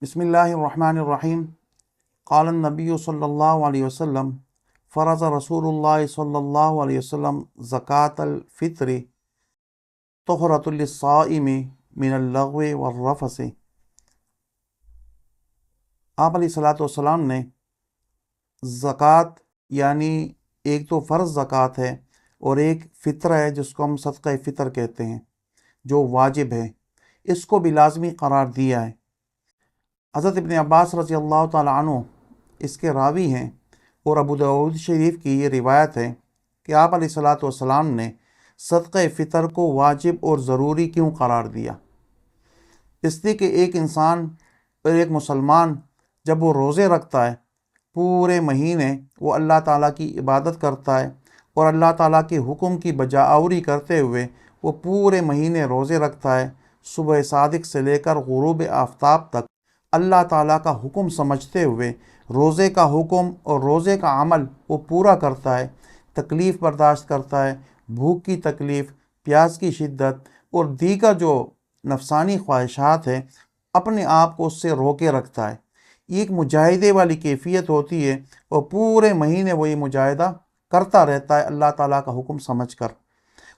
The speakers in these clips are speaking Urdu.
بسم اللہ الرحمن الرحیم قال النبی صلی اللہ علیہ وسلم فرض رسول اللہ صلی اللہ علیہ وسلم زکوٰۃ الفطر طہرۃ للصائم من اللغو والرفث۔ آپ علیہ الصلاۃ والسلام نے زکوٰۃ یعنی ایک تو فرض زکوٰۃ ہے اور ایک فطر ہے جس کو ہم صدقہ فطر کہتے ہیں جو واجب ہے، اس کو بھی لازمی قرار دیا ہے۔ حضرت ابن عباس رضی اللہ تعالیٰ عنہ اس کے راوی ہیں، اور ابو داؤد شریف کی یہ روایت ہے کہ آپ علیہ الصلاۃ والسلام نے صدقہ فطر کو واجب اور ضروری کیوں قرار دیا؟ اس لیے کہ ایک انسان اور ایک مسلمان جب وہ روزے رکھتا ہے، پورے مہینے وہ اللہ تعالیٰ کی عبادت کرتا ہے اور اللہ تعالیٰ کے حکم کی بجاآوری کرتے ہوئے وہ پورے مہینے روزے رکھتا ہے، صبح صادق سے لے کر غروب آفتاب تک اللہ تعالیٰ کا حکم سمجھتے ہوئے روزے کا حکم اور روزے کا عمل وہ پورا کرتا ہے، تکلیف برداشت کرتا ہے، بھوک کی تکلیف، پیاس کی شدت اور دیگر جو نفسانی خواہشات ہیں اپنے آپ کو اس سے روکے رکھتا ہے۔ یہ ایک مجاہدے والی کیفیت ہوتی ہے اور پورے مہینے وہ یہ مجاہدہ کرتا رہتا ہے اللہ تعالیٰ کا حکم سمجھ کر،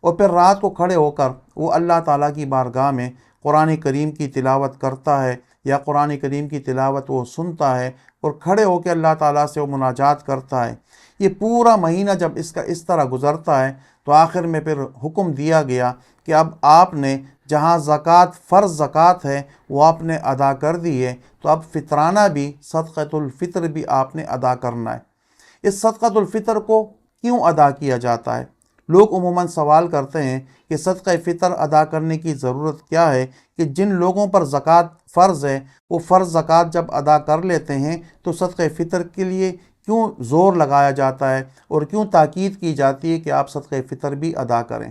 اور پھر رات کو کھڑے ہو کر وہ اللہ تعالیٰ کی بارگاہ میں قرآن کریم کی تلاوت کرتا ہے یا قرآن کریم کی تلاوت وہ سنتا ہے اور کھڑے ہو کے اللہ تعالیٰ سے وہ مناجات کرتا ہے۔ یہ پورا مہینہ جب اس طرح گزرتا ہے تو آخر میں پھر حکم دیا گیا کہ اب آپ نے جہاں زکوٰۃ فرض زکوٰۃ ہے وہ آپ نے ادا کر دی ہے، تو اب فطرانہ بھی صدقۃ الفطر بھی آپ نے ادا کرنا ہے۔ اس صدقۃ الفطر کو کیوں ادا کیا جاتا ہے؟ لوگ عموماً سوال کرتے ہیں کہ صدقہ فطر ادا کرنے کی ضرورت کیا ہے، کہ جن لوگوں پر زکوٰۃ فرض ہے وہ فرض زکوٰۃ جب ادا کر لیتے ہیں تو صدقہ فطر کے لیے کیوں زور لگایا جاتا ہے اور کیوں تاکید کی جاتی ہے کہ آپ صدقہ فطر بھی ادا کریں؟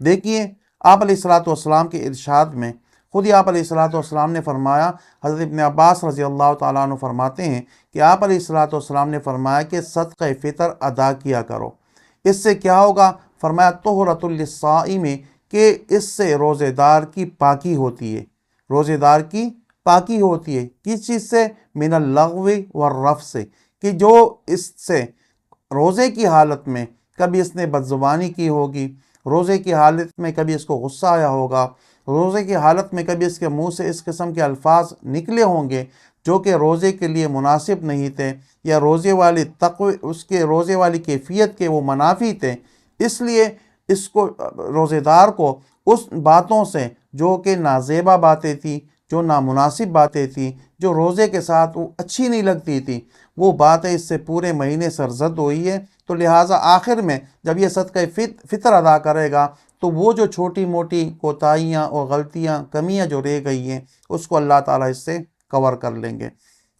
دیکھیے، آپ علیہ الصلاۃ والسلام کے ارشاد میں خود ہی آپ علیہ الصلاۃ والسلام نے فرمایا، حضرت ابن عباس رضی اللہ تعالیٰ عنہ فرماتے ہیں کہ آپ علیہ الصلاۃ والسلام نے فرمایا کہ صدقہ فطر ادا کیا کرو۔ اس سے کیا ہوگا؟ فرمایا طہرۃ للصائم، کہ اس سے روزے دار کی پاکی ہوتی ہے۔ روزے دار کی پاکی ہوتی ہے کس چیز سے؟ من اللغو والرفث سے، کہ جو اس سے روزے کی حالت میں کبھی اس نے بدزبانی کی ہوگی، روزے کی حالت میں کبھی اس کو غصہ آیا ہوگا، روزے کی حالت میں کبھی اس کے منہ سے اس قسم کے الفاظ نکلے ہوں گے جو کہ روزے کے لیے مناسب نہیں تھے، یا روزے والی تقوی اس کے روزے والی کیفیت کے وہ منافی تھے۔ اس لیے اس کو روزے دار کو اس باتوں سے جو کہ نازیبا باتیں تھیں، جو نامناسب باتیں تھیں، جو روزے کے ساتھ وہ اچھی نہیں لگتی تھی، وہ باتیں اس سے پورے مہینے سرزد ہوئی ہے، تو لہٰذا آخر میں جب یہ صدقہ فطر ادا کرے گا تو وہ جو چھوٹی موٹی کوتاہیاں اور غلطیاں کمیاں جو رہ گئی ہیں اس کو اللہ تعالیٰ اس سے کور کر لیں گے۔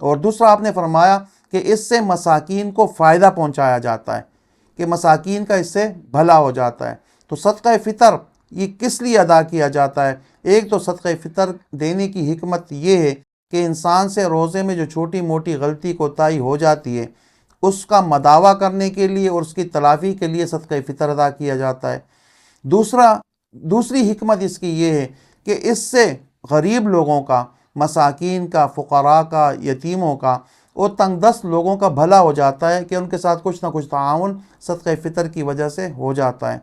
اور دوسرا آپ نے فرمایا کہ اس سے مساکین کو فائدہ پہنچایا جاتا ہے، کہ مساکین کا اس سے بھلا ہو جاتا ہے۔ تو صدقہ فطر یہ کس لیے ادا کیا جاتا ہے؟ ایک تو صدقہ فطر دینے کی حکمت یہ ہے کہ انسان سے روزے میں جو چھوٹی موٹی غلطی کوتاہی ہو جاتی ہے اس کا مداوع کرنے کے لیے اور اس کی تلافی کے لیے صدقہ فطر ادا کیا جاتا ہے۔ دوسری حکمت اس کی یہ ہے کہ اس سے غریب لوگوں کا، مساکین کا، فقراء کا، یتیموں کا اور تنگ دست لوگوں کا بھلا ہو جاتا ہے، کہ ان کے ساتھ کچھ نہ کچھ تعاون صدقہ فطر کی وجہ سے ہو جاتا ہے۔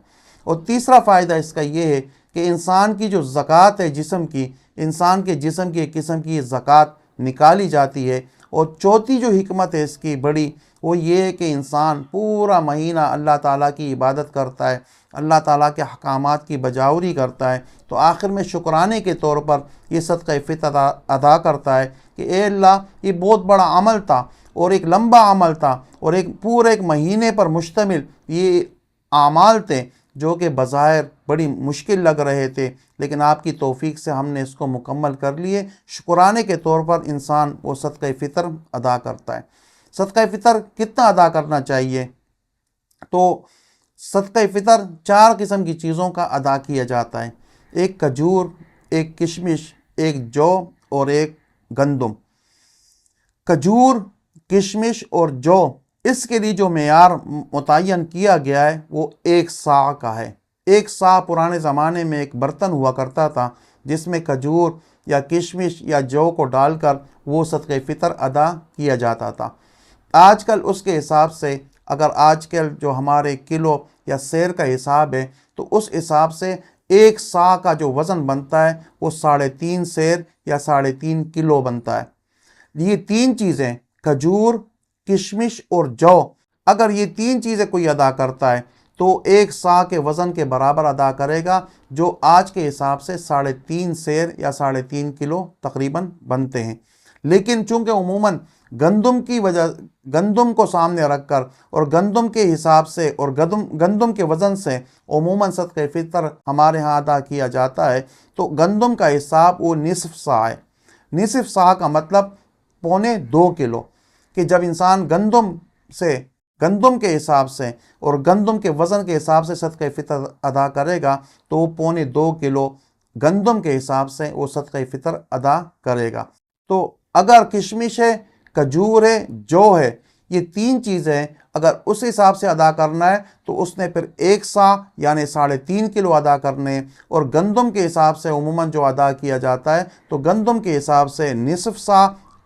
اور تیسرا فائدہ اس کا یہ ہے کہ انسان کی جو زکوٰۃ ہے جسم کی، انسان کے جسم کی ایک قسم کی زکوٰۃ نکالی جاتی ہے۔ اور چوتھی جو حکمت ہے اس کی بڑی، وہ یہ ہے کہ انسان پورا مہینہ اللہ تعالیٰ کی عبادت کرتا ہے، اللہ تعالیٰ کے احکامات کی بجاوری کرتا ہے، تو آخر میں شکرانے کے طور پر یہ صدقہ فطر ادا کرتا ہے کہ اے اللہ، یہ بہت بڑا عمل تھا اور ایک لمبا عمل تھا اور ایک مہینے پر مشتمل یہ اعمال تھے جو کہ بظاہر بڑی مشکل لگ رہے تھے، لیکن آپ کی توفیق سے ہم نے اس کو مکمل کر لیے۔ شکرانے کے طور پر انسان وہ صدقہ فطر ادا کرتا ہے۔ صدقہ فطر کتنا ادا کرنا چاہیے؟ تو صدقہ فطر 4 قسم کی چیزوں کا ادا کیا جاتا ہے، ایک کھجور، ایک کشمش، ایک جو اور ایک گندم۔ کھجور، کشمش اور جو، اس کے لیے جو معیار متعین کیا گیا ہے وہ 1 صاع کا ہے۔ 1 صاع پرانے زمانے میں ایک برتن ہوا کرتا تھا جس میں کھجور یا کشمش یا جو کو ڈال کر وہ صدقہ فطر ادا کیا جاتا تھا۔ آج کل اس کے حساب سے، اگر آج کل جو ہمارے کلو یا سیر کا حساب ہے، تو اس حساب سے ایک سا کا جو وزن بنتا ہے وہ 3.5 سیر یا 3.5 کلو بنتا ہے۔ یہ تین چیزیں، کھجور، کشمش اور جو، اگر یہ تین چیزیں کوئی ادا کرتا ہے تو ایک سا کے وزن کے برابر ادا کرے گا، جو آج کے حساب سے 3.5 سیر یا 3.5 کلو تقریباً بنتے ہیں۔ لیکن چونکہ عموماً گندم کو سامنے رکھ کر اور گندم کے حساب سے اور گندم کے وزن سے عموماً صدقہ فطر ہمارے ہاں ادا کیا جاتا ہے، تو گندم کا حساب وہ نصف سا ہے۔ نصف سا کا مطلب 1.25 کلو، کہ جب انسان گندم کے حساب سے اور گندم کے وزن کے حساب سے صدقہ فطر ادا کرے گا تو وہ 2.25 کلو گندم کے حساب سے وہ صدقہ فطر ادا کرے گا۔ تو اگر کشمش ہے، کھجور ہے، جو ہے، یہ تین چیزیں اگر اس حساب سے ادا کرنا ہے تو اس نے پھر ایک سا یعنی 3.5 کلو ادا کرنے، اور گندم کے حساب سے عموماً جو ادا کیا جاتا ہے تو گندم کے حساب سے نصف سا،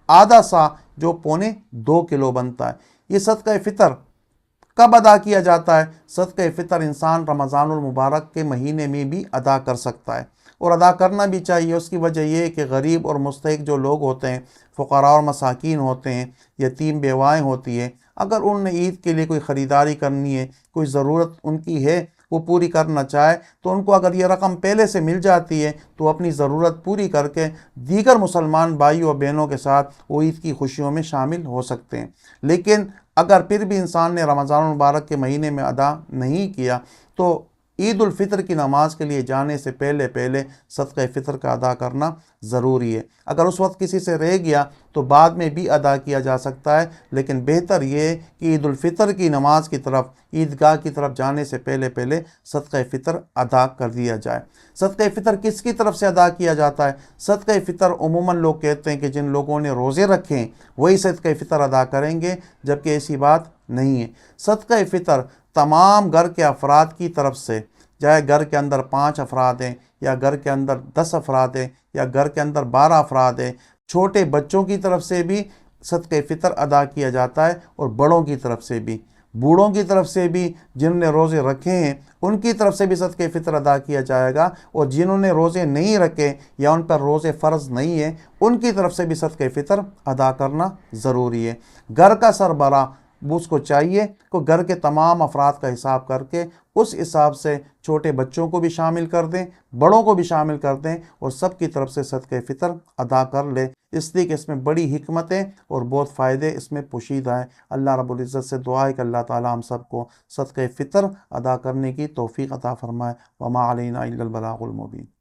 آدھا سا، جو 2.25 کلو بنتا ہے۔ یہ صدقہ فطر کب ادا کیا جاتا ہے؟ صدقہ فطر انسان رمضان المبارک کے مہینے میں بھی ادا کر سکتا ہے، اور ادا کرنا بھی چاہیے۔ اس کی وجہ یہ ہے کہ غریب اور مستحق جو لوگ ہوتے ہیں، فقراء اور مساکین ہوتے ہیں، یتیم بیوائیں ہوتی ہیں، اگر انہوں نے عید کے لیے کوئی خریداری کرنی ہے، کوئی ضرورت ان کی ہے، وہ پوری کرنا چاہے، تو ان کو اگر یہ رقم پہلے سے مل جاتی ہے تو اپنی ضرورت پوری کر کے دیگر مسلمان بھائیوں اور بہنوں کے ساتھ وہ عید کی خوشیوں میں شامل ہو سکتے ہیں۔ لیکن اگر پھر بھی انسان نے رمضان المبارک کے مہینے میں ادا نہیں کیا تو عید الفطر کی نماز کے لیے جانے سے پہلے صدقہ فطر کا ادا کرنا ضروری ہے۔ اگر اس وقت کسی سے رہ گیا تو بعد میں بھی ادا کیا جا سکتا ہے، لیکن بہتر یہ ہے کہ عید الفطر کی نماز کی طرف، عیدگاہ کی طرف جانے سے پہلے صدقہ فطر ادا کر دیا جائے۔ صدقہ فطر کس کی طرف سے ادا کیا جاتا ہے؟ صدقہ فطر عموماً لوگ کہتے ہیں کہ جن لوگوں نے روزے رکھے ہیں وہی صدقہ فطر ادا کریں گے، جبکہ ایسی بات نہیں ہے۔ صدقہ فطر تمام گھر کے افراد کی طرف سے، چاہے گھر کے اندر 5 افراد ہیں یا گھر کے اندر 10 افراد ہیں یا گھر کے اندر 12 افراد ہیں، چھوٹے بچوں کی طرف سے بھی صدقہ فطر ادا کیا جاتا ہے، اور بڑوں کی طرف سے بھی، بوڑھوں کی طرف سے بھی، جنہوں نے روزے رکھے ہیں ان کی طرف سے بھی صدقہ فطر ادا کیا جائے گا، اور جنہوں نے روزے نہیں رکھے یا ان پر روزے فرض نہیں ہیں ان کی طرف سے بھی صدقہ فطر ادا کرنا ضروری ہے۔ گھر کا سربراہ اس کو چاہیے کہ گھر کے تمام افراد کا حساب کر کے اس حساب سے چھوٹے بچوں کو بھی شامل کر دیں، بڑوں کو بھی شامل کر دیں، اور سب کی طرف سے صدقہ فطر ادا کر لے، اس لیے کہ اس میں بڑی حکمتیں اور بہت فائدے اس میں پوشیدہ ہیں۔ اللہ رب العزت سے دعا ہے کہ اللہ تعالی ہم سب کو صدقہ فطر ادا کرنے کی توفیق عطا فرمائے۔ وما علینا الا البلاغ المبین۔